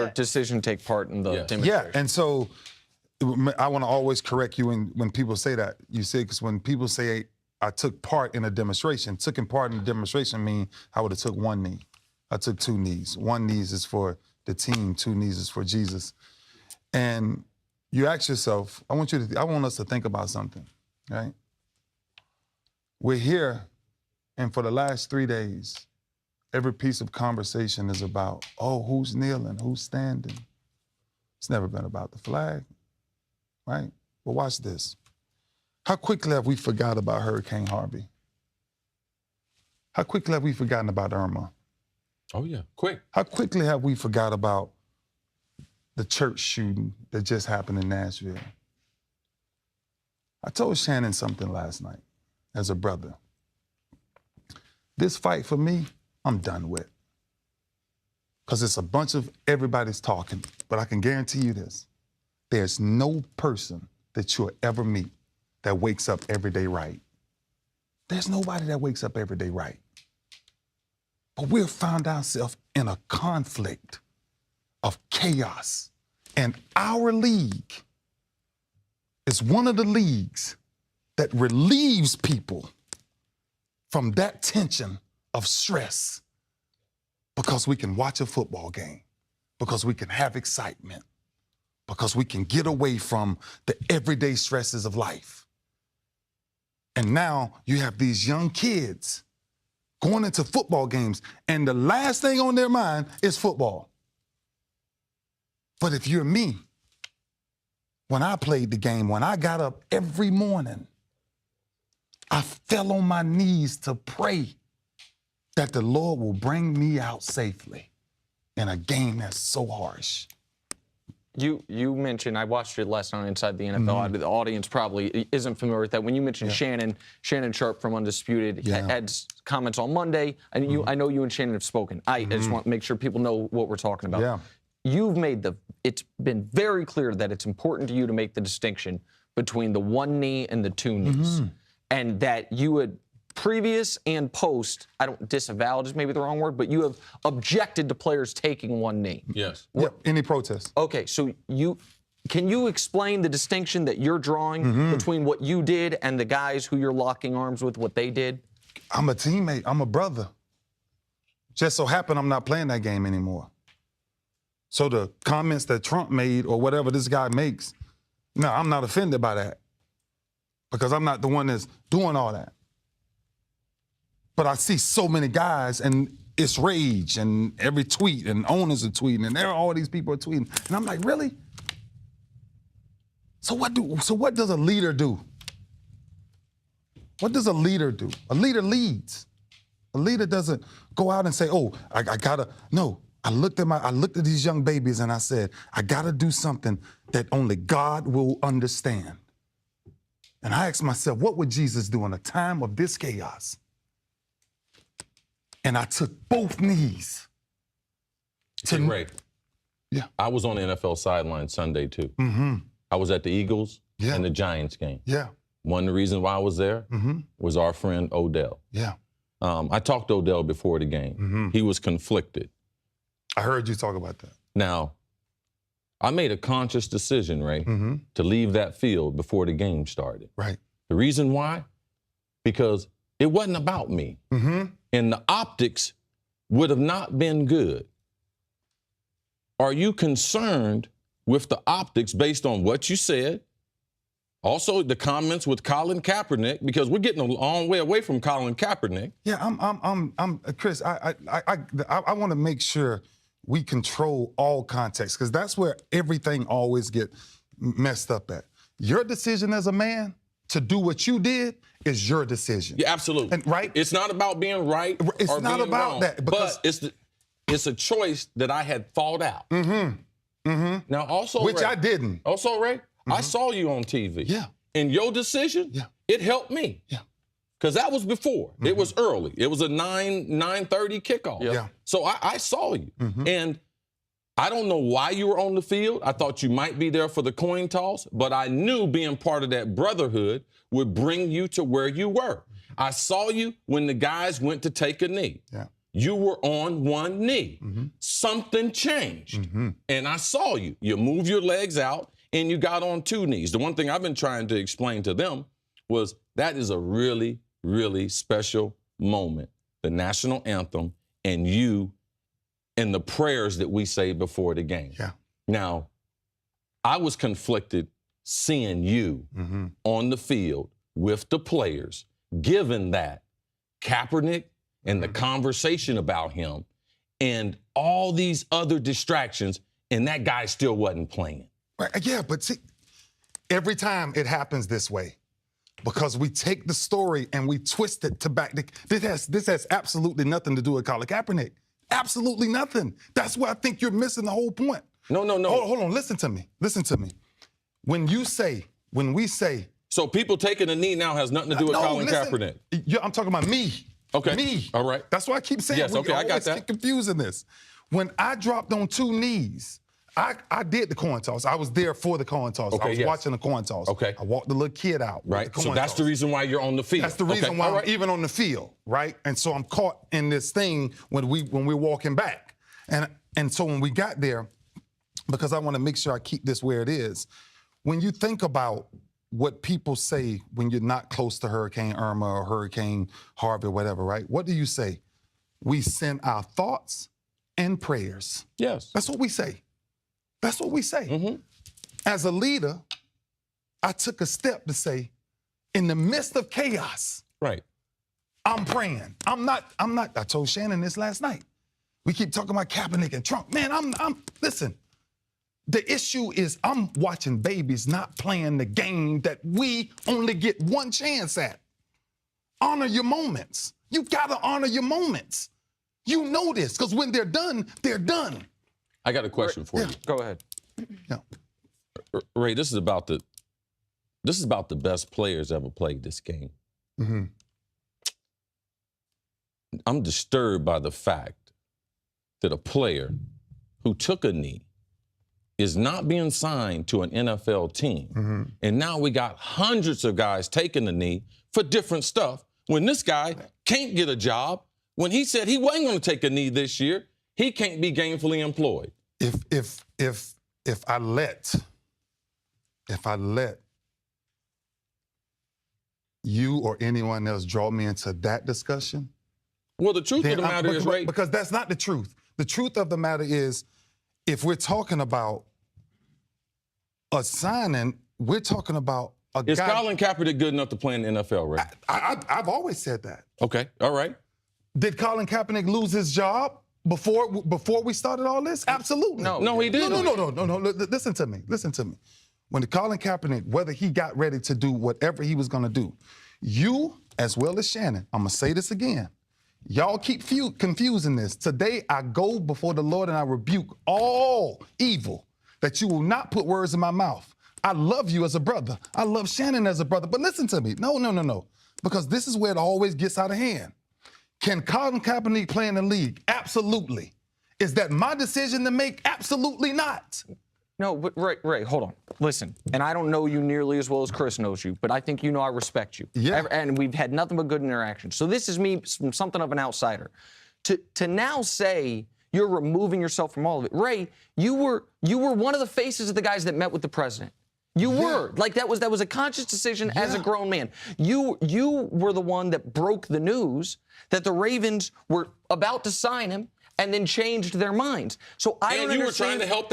your decision to take part in the demonstration. Yeah, and so I want to always correct you when people say that. You say, because when people say I took part in a demonstration, taking part in a demonstration mean I would have took one knee. I took two knees. One knee is for the team, two knees is for Jesus. And you ask yourself, I want us to think about something, right? We're here, and for the last 3 days, every piece of conversation is about, oh, who's kneeling, who's standing. It's never been about the flag, right? But watch this. How quickly have we forgot about Hurricane Harvey? How quickly have we forgotten about Irma? Oh, yeah, quick. How quickly have we forgot about the church shooting that just happened in Nashville? I told Shannon something last night as a brother. This fight for me, I'm done with. Because it's a bunch of everybody's talking, but I can guarantee you this. There's no person that you'll ever meet that wakes up every day right. There's nobody that wakes up every day right. But we've found ourselves in a conflict of chaos. And our league is one of the leagues that relieves people from that tension of stress, because we can watch a football game, because we can have excitement, because we can get away from the everyday stresses of life. And now you have these young kids going into football games, and the last thing on their mind is football. But if you're me, when I played the game, when I got up every morning, I fell on my knees to pray that the Lord will bring me out safely in a game that's so harsh. You mentioned, I watched it last night Inside the NFL. The audience probably isn't familiar with that. When you mentioned Shannon Sharp from Undisputed, had comments on Monday, and I know you and Shannon have spoken. I just want to make sure people know what we're talking about. Yeah. You've made it's been very clear that it's important to you to make the distinction between the one knee and the two knees. And that you would, previous and post, I don't disavow is maybe the wrong word, but you have objected to players taking one knee. Yes. Any protest. Okay, so can you explain the distinction that you're drawing between what you did and the guys who you're locking arms with, what they did? I'm a teammate. I'm a brother. Just so happened I'm not playing that game anymore. So the comments that Trump made or whatever this guy makes, no, I'm not offended by that, because I'm not the one that's doing all that. But I see so many guys, and it's rage, and every tweet, and owners are tweeting, and all these people are tweeting. And I'm like, really? So what does a leader do? What does a leader do? A leader leads. A leader doesn't go out and say, oh, I gotta, no. I looked at these young babies and I said, I gotta do something that only God will understand. And I asked myself, what would Jesus do in a time of this chaos? And I took both knees. Ray, I was on the NFL sideline Sunday too. I was at the Eagles and the Giants game. One of the reasons why I was there was our friend Odell. I talked to Odell before the game. He was conflicted. I heard you talk about that. Now, I made a conscious decision, Ray, to leave that field before the game started. Right. The reason why? Because it wasn't about me. And the optics would have not been good. Are you concerned with the optics based on what you said? Also, the comments with Colin Kaepernick, because we're getting a long way away from Colin Kaepernick. Yeah, I'm Chris, I want to make sure we control all context, because that's where everything always gets messed up at. Your decision as a man to do what you did is your decision. Yeah, absolutely. And, right? It's not about being right or it's not being about wrong, that, because but it's a choice that I had thought out. Now, also, which Ray, I didn't. Also, Ray, I saw you on TV. Yeah. And your decision, it helped me. Yeah. Because that was before. It was early. It was a 9:30 kickoff. Yeah. So I saw you. And I don't know why you were on the field. I thought you might be there for the coin toss, but I knew being part of that brotherhood would bring you to where you were. I saw you when the guys went to take a knee. Yeah. you were on one knee. Something changed. And I saw you. You moved your legs out and you got on two knees. The one thing I've been trying to explain to them was that is a really, really special moment. The national anthem and you and the prayers that we say before the game. Yeah. Now, I was conflicted seeing you on the field with the players, given that Kaepernick and the conversation about him and all these other distractions, and that guy still wasn't playing. Right. Yeah, but see, every time it happens this way, because we take the story and we twist it to back. This has absolutely nothing to do with Colin Kaepernick. Absolutely nothing. That's where I think you're missing the whole point. No. Hold on. Listen to me. When we say. So people taking a knee now has nothing to do with Colin Kaepernick. Yeah, I'm talking about me. Okay. Me. All right. That's why I keep saying yes, okay, I got that. Get confused in this. When I dropped on two knees, I did the coin toss. I was there for the coin toss. Okay, I was watching the coin toss. Okay. I walked the little kid out. Right. With the So coin that's toss. the reason why you're on the field. That's the reason why I'm even on the field, right? And so I'm caught in this thing when we're walking back. And so when we got there, because I want to make sure I keep this where it is, when you think about what people say when you're not close to Hurricane Irma or Hurricane Harvey or whatever, right? What do you say? We send our thoughts and prayers. Yes. That's what we say. That's what we say. As a leader, I took a step to say, in the midst of chaos, right, I'm praying. I'm not, I told Shannon this last night. We keep talking about Kaepernick and Trump. Man, listen, the issue is I'm watching babies not playing the game that we only get one chance at. Honor your moments. You gotta honor your moments. You know this, because when they're done, they're done. I got a question for you. Go ahead. Yeah. Ray, this is about the best players ever played this game. I'm disturbed by the fact that a player who took a knee is not being signed to an NFL team. And now we got hundreds of guys taking the knee for different stuff when this guy can't get a job. When he said he wasn't going to take a knee this year, he can't be gainfully employed. If I let you or anyone else draw me into that discussion, well, the truth of the matter is, Ray, because that's not the truth. The truth of the matter is, if we're talking about a signing, we're talking about a guy. Is Colin Kaepernick good enough to play in the NFL, Ray? I've always said that. Okay, all right. Did Colin Kaepernick lose his job before we started all this? Absolutely. No, he didn't. No. Listen to me. When Colin Kaepernick, whether he got ready to do whatever he was going to do, you, as well as Shannon, I'm going to say this again. Y'all keep confusing this. Today, I go before the Lord and I rebuke all evil, that you will not put words in my mouth. I love you as a brother. I love Shannon as a brother. But listen to me. No. Because this is where it always gets out of hand. Can Colin Kaepernick play in the league? Absolutely. Is that my decision to make? Absolutely not. No, but Ray, hold on. Listen, and I don't know you nearly as well as Chris knows you, but I think you know I respect you. Yeah. And we've had nothing but good interactions. So this is me, something of an outsider. To now say you're removing yourself from all of it. Ray, you were one of the faces of the guys that met with the president. You were. Like that was a conscious decision as a grown man. You were the one that broke the news that the Ravens were about to sign him and then changed their minds. So I don't understand. And you were trying to help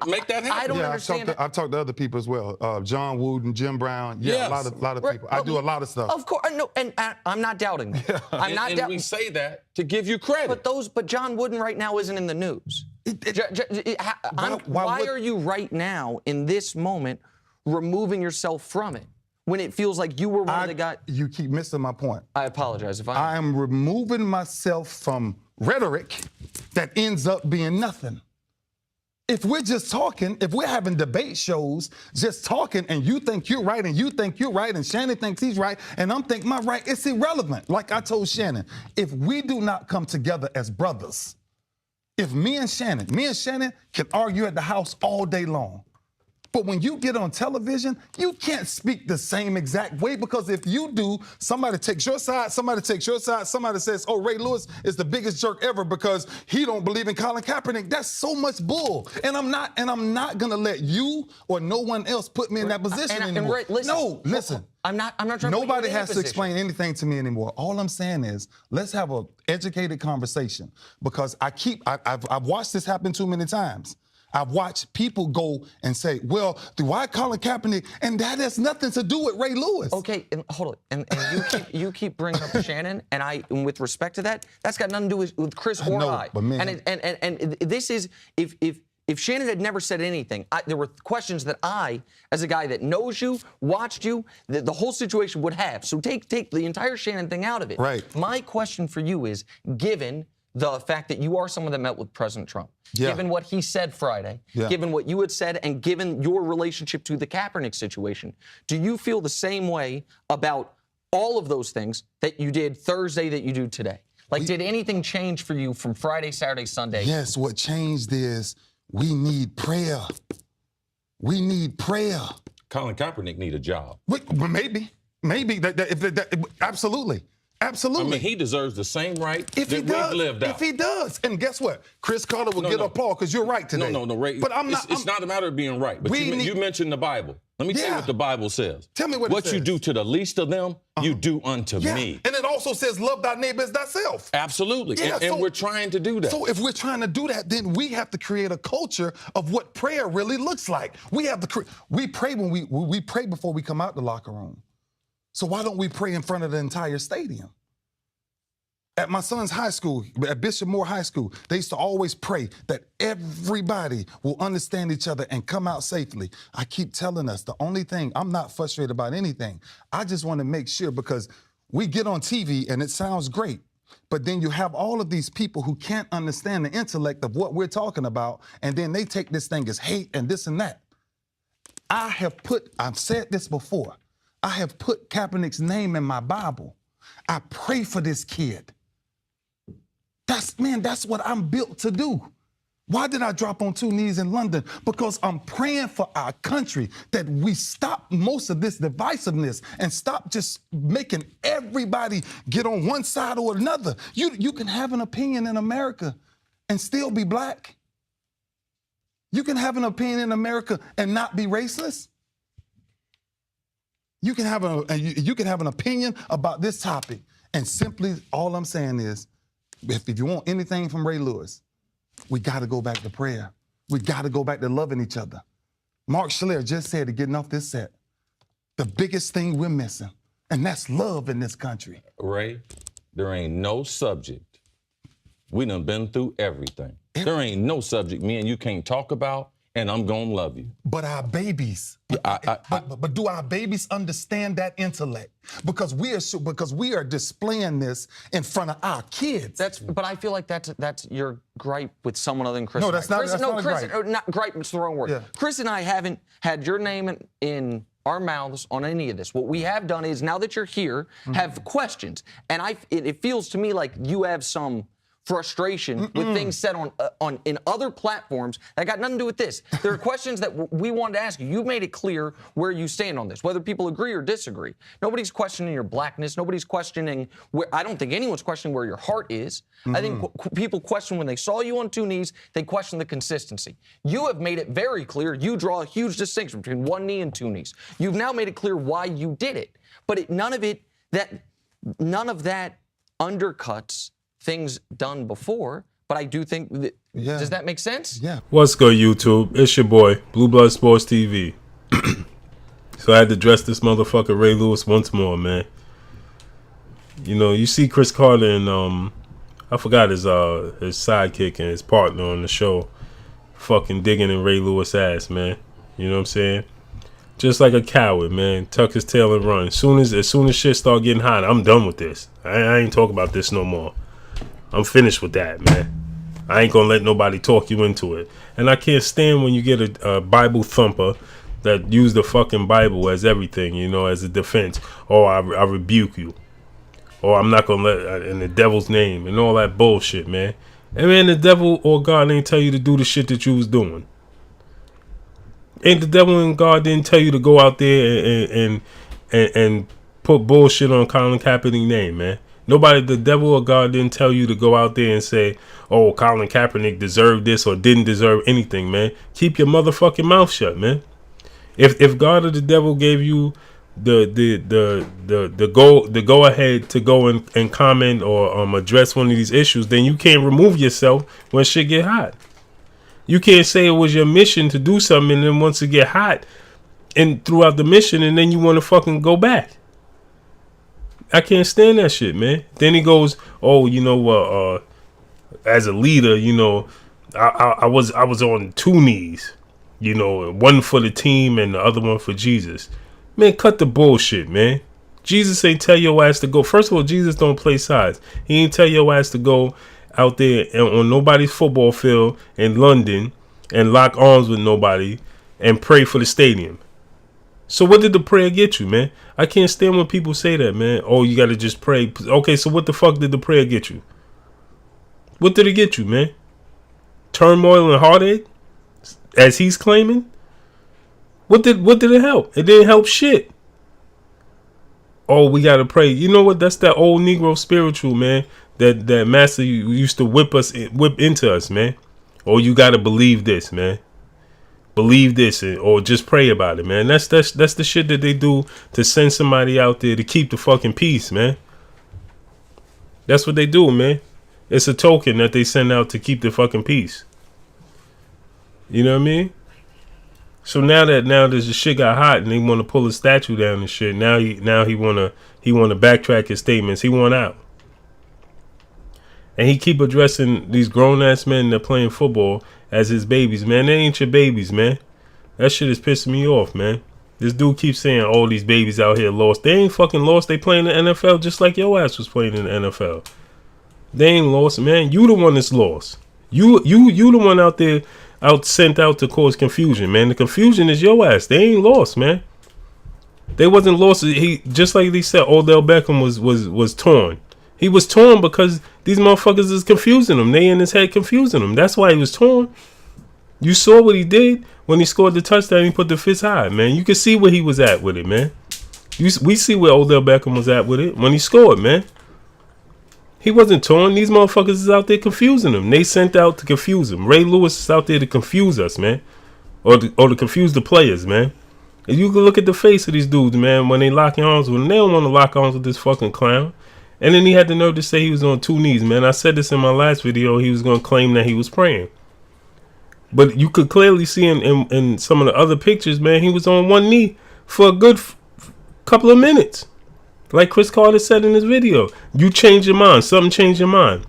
make that happen. I don't understand. I've talked to other people as well. John Wooden, Jim Brown. Yeah, yes. a lot of people. I do a lot of stuff. Of course, no, and I'm not doubting that. I'm not doubting. And we say that to give you credit. But John Wooden right now isn't in the news. Why are you right now in this moment removing yourself from it when it feels like you were one of the guys? You keep missing my point. I apologize if I am removing myself from rhetoric that ends up being nothing. If we're just talking, if we're having debate shows, just talking, and you think you're right, and you think you're right, and Shannon thinks he's right, and I'm thinking my right, it's irrelevant. Like I told Shannon, if we do not come together as brothers, if me and Shannon can argue at the house all day long, But when you get on television, you can't speak the same exact way, because if you do, somebody takes your side, somebody says, oh, Ray Lewis is the biggest jerk ever because he don't believe in Colin Kaepernick. That's so much bull. And I'm not gonna let you or no one else put me in that position anymore. Listen. I'm not trying to. Nobody has to explain anything to me anymore. All I'm saying is, let's have an educated conversation, because I've watched this happen too many times. I've watched people go and say, well, why Colin Kaepernick? And that has nothing to do with Ray Lewis. Okay, and hold on. And you keep bringing up Shannon, and with respect to that, that's got nothing to do with Chris or I. But man. And this is, if Shannon had never said anything, there were questions that I, as a guy that knows you, watched you, the whole situation would have. So take the entire Shannon thing out of it. Right. My question for you is, given the fact that you are someone that met with President Trump, given what he said Friday, given what you had said, and given your relationship to the Kaepernick situation, do you feel the same way about all of those things that you did Thursday that you do today? Like, did anything change for you from Friday, Saturday, Sunday? Yes, what changed is we need prayer. We need prayer. Colin Kaepernick need a job. Well, maybe. Absolutely. Absolutely. I mean, he deserves the same right if that he does, we've lived out. If he does. And guess what? Chris Carter will get applause because you're right today. No, Ray. But it's not a matter of being right. But you mentioned the Bible. Let me tell you what the Bible says. Tell me what it says. You do to the least of them, you do unto me. And it also says, love thy neighbor as thyself. Absolutely. And we're trying to do that. So if we're trying to do that, then we have to create a culture of what prayer really looks like. We have to we pray when we pray before we come out the locker room. So why don't we pray in front of the entire stadium? At my son's high school, at Bishop Moore High School, they used to always pray that everybody will understand each other and come out safely. I keep telling us, the only thing, I'm not frustrated about anything. I just want to make sure, because we get on TV and it sounds great, but then you have all of these people who can't understand the intellect of what we're talking about, and then they take this thing as hate and this and that. I've said this before, I have put Kaepernick's name in my Bible. I pray for this kid. That's what I'm built to do. Why did I drop on 2 knees in London? Because I'm praying for our country, that we stop most of this divisiveness and stop just making everybody get on one side or another. You can have an opinion in America and still be black. You can have an opinion in America and not be racist. You can have an opinion about this topic, and simply all I'm saying is, if you want anything from Ray Lewis, we got to go back to prayer. We got to go back to loving each other. Mark Schler just said it getting off this set, the biggest thing we're missing, and that's love in this country. Ray, there ain't no subject. We done been through everything. There ain't no subject me and you can't talk about, and I'm gonna love you. But our babies, but do our babies understand that intellect? Because we are displaying this in front of our kids. But I feel like that's your gripe with someone other than Chris. No, that's not. That's not a Chris, gripe. Not gripe. It's the wrong word. Yeah. Chris and I haven't had your name in our mouths on any of this. What we have done is, now that you're here, have questions, and it feels to me like you have some frustration with things said in other platforms that got nothing to do with this. There are questions that we wanted to ask you. You've made it clear where you stand on this, whether people agree or disagree. Nobody's questioning your blackness. Nobody's questioning I don't think anyone's questioning where your heart is. I think people question when they saw you on 2 knees, they question the consistency. You have made it very clear. You draw a huge distinction between 1 knee and 2 knees. You've now made it clear why you did it. But none of that undercuts things done before, but I do think that, does that make sense? Yeah. What's good, YouTube? It's your boy, Blue Blood Sports TV. So I had to address this motherfucker Ray Lewis once more, man. You know, you see Chris Carter and I forgot his sidekick and his partner on the show fucking digging in Ray Lewis' ass, man. You know what I'm saying? Just like a coward, man. Tuck his tail and run. As soon as shit start getting hot, I'm done with this. I ain't talking about this no more. I'm finished with that, man. I ain't gonna let nobody talk you into it. And I can't stand when you get a Bible thumper that use the fucking Bible as everything, you know, as a defense. Oh, I rebuke you. Or I'm not gonna let, in the devil's name, and all that bullshit, man. And man, the devil or God ain't tell you to do the shit that you was doing. Ain't the devil and God didn't tell you to go out there and put bullshit on Colin Kaepernick's name, man? Nobody, the devil or God didn't tell you to go out there and say, oh, Colin Kaepernick deserved this or didn't deserve anything, man. Keep your motherfucking mouth shut, man. If God or the devil gave you the go ahead to go and comment or address one of these issues, then you can't remove yourself when shit get hot. You can't say it was your mission to do something, and then once it get hot and throughout the mission, and then you want to fucking go back. I can't stand that shit, man. Then he goes, oh, you know, as a leader, you know, I was on two knees, you know, one for the team and the other one for Jesus. Man, cut the bullshit, man. Jesus ain't tell your ass to go. First of all, Jesus don't play sides. He ain't tell your ass to go out there on nobody's football field in London and lock arms with nobody and pray for the stadium. So what did the prayer get you, man? I can't stand when people say that, man. Oh, you got to just pray. Okay, so what the fuck did the prayer get you? What did it get you, man? Turmoil and heartache? As he's claiming? What did it help? It didn't help shit. Oh, we got to pray. You know what? That's that old Negro spiritual, man. That master used to whip into us, man. Oh, you got to believe this, man. Believe this, or just pray about it, man. That's the shit that they do to send somebody out there to keep the fucking peace, man. That's what they do, man. It's a token that they send out to keep the fucking peace. You know what I mean? So now this shit got hot and they want to pull a statue down and shit. Now he wanna backtrack his statements. He want out. And he keep addressing these grown ass men that playing football as his babies, man. They ain't your babies, man. That shit is pissing me off, man. This dude keeps saying all these babies out here lost. They ain't fucking lost. They playing in the NFL just like your ass was playing in the NFL. They ain't lost, man. You the one that's lost. You the one out there sent out to cause confusion, man. The confusion is your ass. They ain't lost, man. They wasn't lost. He just like they said, Odell Beckham was torn. He was torn because these motherfuckers is confusing him. They in his head confusing him. That's why he was torn. You saw what he did when he scored the touchdown. He put the fist high, man. You can see where he was at with it, man. We see where Odell Beckham was at with it when he scored, man. He wasn't torn. These motherfuckers is out there confusing him. They sent out to confuse him. Ray Lewis is out there to confuse us, man. Or to confuse the players, man. And you can look at the face of these dudes, man, when they locking arms with him. They don't want to lock arms with this fucking clown. And then he had the nerve to say he was on two knees, man. I said this in my last video. He was going to claim that he was praying. But you could clearly see in some of the other pictures, man, he was on one knee for a good couple of minutes. Like Chris Carter said in his video, you change your mind. Something changed your mind.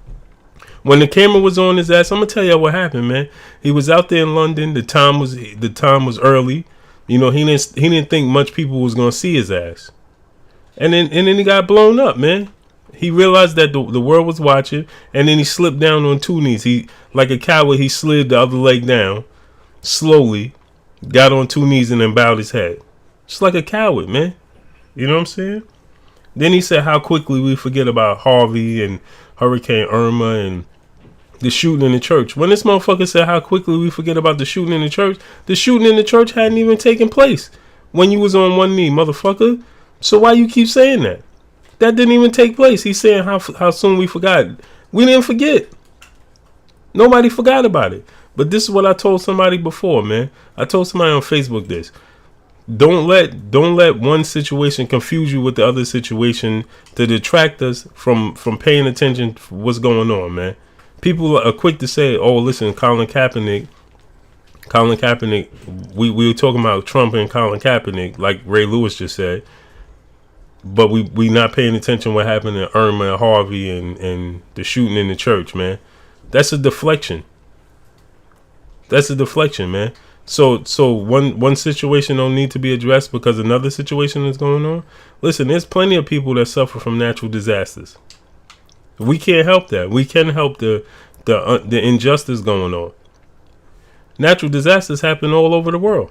When the camera was on his ass, I'm gonna tell you what happened, man. He was out there in London. The time was early. You know, he didn't think much people was gonna see his ass. And then he got blown up, man. He realized that the world was watching, and then he slipped down on two knees. He, like a coward, he slid the other leg down slowly, got on two knees, and then bowed his head. Just like a coward, man. You know what I'm saying? Then he said how quickly we forget about Harvey and Hurricane Irma and the shooting in the church. When this motherfucker said how quickly we forget about the shooting in the church hadn't even taken place when you was on one knee, motherfucker. So why you keep saying that? That didn't even take place. He's saying how soon we forgot. We didn't forget. Nobody forgot about it. But this is what I told somebody before, man. I told somebody on Facebook this. Don't let one situation confuse you with the other situation to detract us from paying attention to what's going on, man. People are quick to say, "Oh, listen, Colin Kaepernick." We were talking about Trump and Colin Kaepernick, like Ray Lewis just said, but we not paying attention what happened to Irma and Harvey and the shooting in the church, man. That's a deflection. Man. So one situation don't need to be addressed because another situation is going on. Listen, there's plenty of people that suffer from natural disasters. We can't help that. We can help the injustice going on. Natural disasters happen all over the world.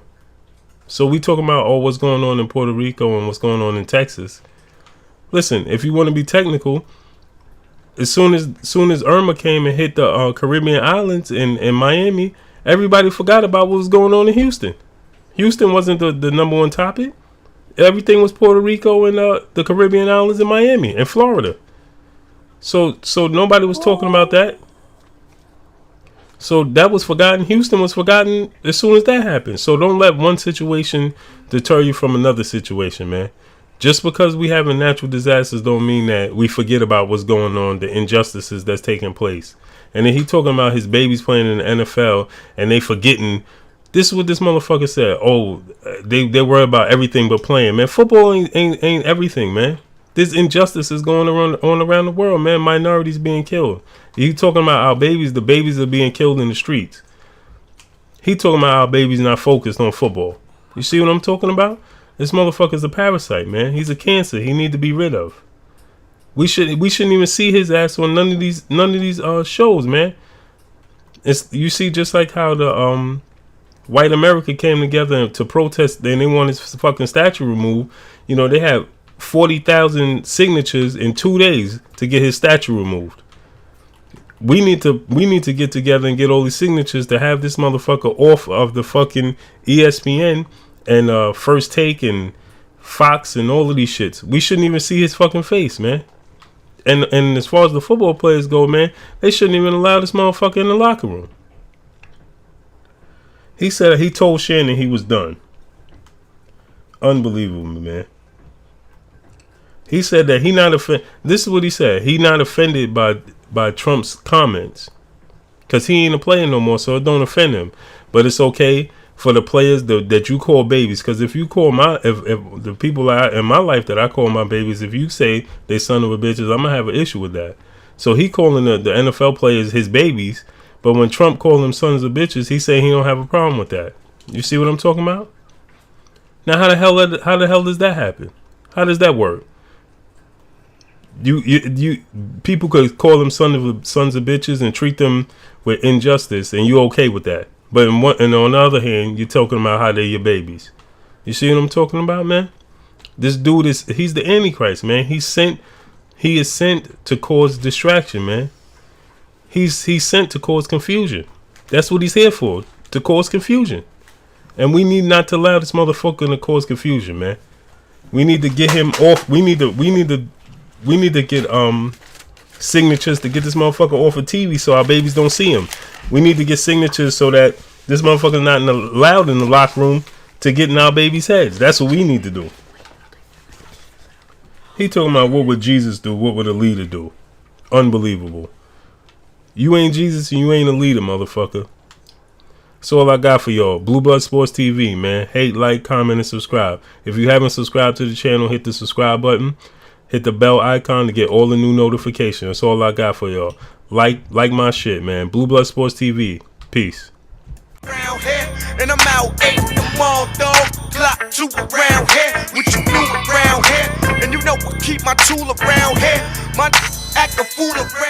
So we talking about what's going on in Puerto Rico and what's going on in Texas. Listen, if you want to be technical, as soon as Irma came and hit the Caribbean islands in Miami, everybody forgot about what was going on in Houston. Houston wasn't the number one topic. Everything was Puerto Rico and the Caribbean islands and Miami and Florida. So nobody was talking about that. So that was forgotten. Houston was forgotten as soon as that happened. So don't let one situation deter you from another situation, man. Just because we having natural disasters don't mean that we forget about what's going on, the injustices that's taking place. And then he talking about his babies playing in the NFL and they forgetting. This is what this motherfucker said. Oh, they worry about everything but playing, man. Football ain't everything, man. There's injustices going around the world, man. Minorities being killed. He talking about our babies. The babies are being killed in the streets. He talking about our babies not focused on football. You see what I'm talking about? This motherfucker's a parasite, man. He's a cancer. He need to be rid of. We shouldn't even see his ass on none of these shows, man. You see, just like how the white America came together to protest, and they want his fucking statue removed. You know, they have 40,000 signatures in 2 days to get his statue removed. We need to get together and get all these signatures to have this motherfucker off of the fucking ESPN and First Take and Fox and all of these shits. We shouldn't even see his fucking face, man. And as far as the football players go, man, they shouldn't even allow this motherfucker in the locker room. He said he told Shannon he was done. Unbelievable, man. He said that he not offended. This is what he said. He not offended by Trump's comments because he ain't a player no more, so it don't offend him. But it's okay for the players that you call babies, because if you call if the people in my life that I call my babies, if you say they son of a bitches, I'm gonna have an issue with that. So he calling the NFL players his babies, but when Trump called them sons of bitches, he say he don't have a problem with that. You see what I'm talking about? Now how the hell does that happen? How does that work? You people could call them sons of bitches and treat them with injustice, and you okay with that. But and on the other hand, you're talking about how they're your babies. You see what I'm talking about, man? This dude he's the Antichrist, man. He is sent to cause distraction, man. He's sent to cause confusion. That's what he's here for, to cause confusion. And we need not to allow this motherfucker to cause confusion, man. We need to get him off. We need to get signatures to get this motherfucker off of TV so our babies don't see him. We need to get signatures so that this motherfucker's not allowed in the locker room to get in our babies' heads. That's what we need to do. He talking about what would Jesus do? What would a leader do? Unbelievable. You ain't Jesus and you ain't a leader, motherfucker. That's all I got for y'all. Blue Blood Sports TV, man. Hate, like, comment, and subscribe. If you haven't subscribed to the channel, hit the subscribe button. Hit the bell icon to get all the new notifications. That's all I got for y'all. Like my shit, man. Blue Blood Sports TV. Peace. Around here, and I'm out 8 in the mall, dog. Clock 2 around here. What you do around here? And you know I keep my tool around here. My act a fool around.